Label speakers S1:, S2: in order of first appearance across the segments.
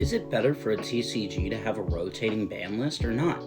S1: Is it better for a TCG to have a rotating ban list or not?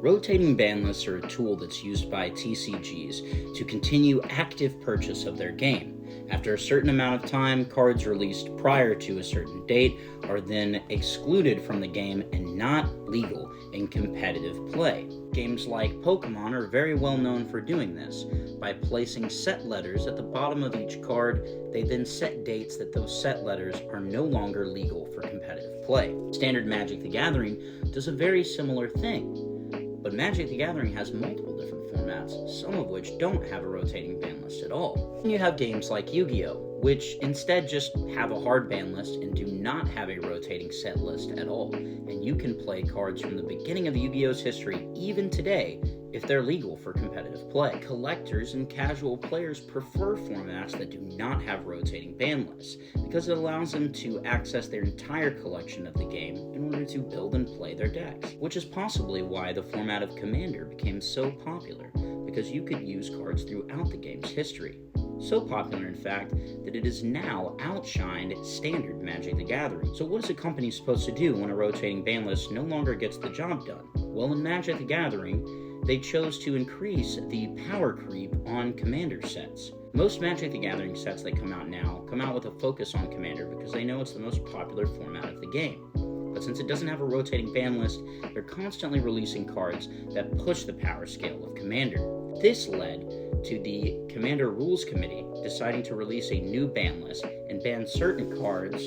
S1: Rotating ban lists are a tool that's used by TCGs to continue active purchase of their game. After a certain amount of time, cards released prior to a certain date are then excluded from the game and not legal in competitive play. Games like Pokemon are very well known for doing this. By placing set letters at the bottom of each card, they then set dates that those set letters are no longer legal for competitive play. Standard Magic the Gathering does a very similar thing. But Magic the Gathering has multiple different formats, some of which don't have a rotating ban list at all. And you have games like Yu-Gi-Oh!, which instead just have a hard ban list and do not have a rotating set list at all. And you can play cards from the beginning of Yu-Gi-Oh!'s history, even today, if they're legal for competitive play. Collectors and casual players prefer formats that do not have rotating ban lists, because it allows them to access their entire collection of the game in order to build and play their decks, which is possibly why the format of Commander became so popular, because you could use cards throughout the game's history. So popular, in fact, that it has now outshined Standard Magic the Gathering. So what is a company supposed to do when a rotating ban list no longer gets the job done? Well, in Magic the Gathering, they chose to increase the power creep on Commander sets. Most Magic the Gathering sets that come out now come out with a focus on Commander because they know it's the most popular format of the game. But since it doesn't have a rotating ban list, they're constantly releasing cards that push the power scale of Commander. This led to the Commander Rules Committee deciding to release a new ban list and ban certain cards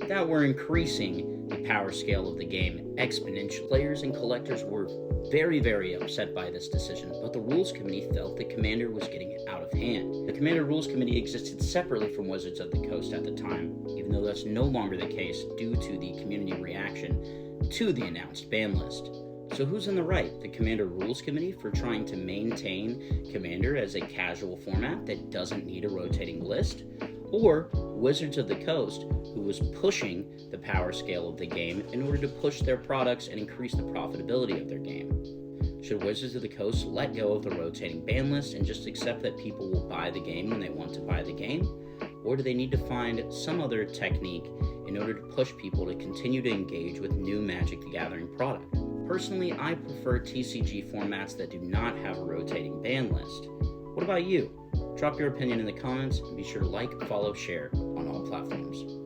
S1: that were increasing the power scale of the game exponentially. Players and collectors were very upset by this decision, but the Rules Committee felt that Commander was getting out of hand. The Commander Rules Committee existed separately from Wizards of the Coast at the time, even though that's no longer the case due to the community reaction to the announced ban list. So who's in the right? The Commander Rules Committee for trying to maintain Commander as a casual format that doesn't need a rotating list? Or Wizards of the Coast, who was pushing the power scale of the game in order to push their products and increase the profitability of their game? Should Wizards of the Coast let go of the rotating ban list and just accept that people will buy the game when they want to buy the game? Or do they need to find some other technique in order to push people to continue to engage with new Magic the Gathering product? Personally, I prefer TCG formats that do not have a rotating ban list. What about you? Drop your opinion in the comments and be sure to like, follow, share on all platforms.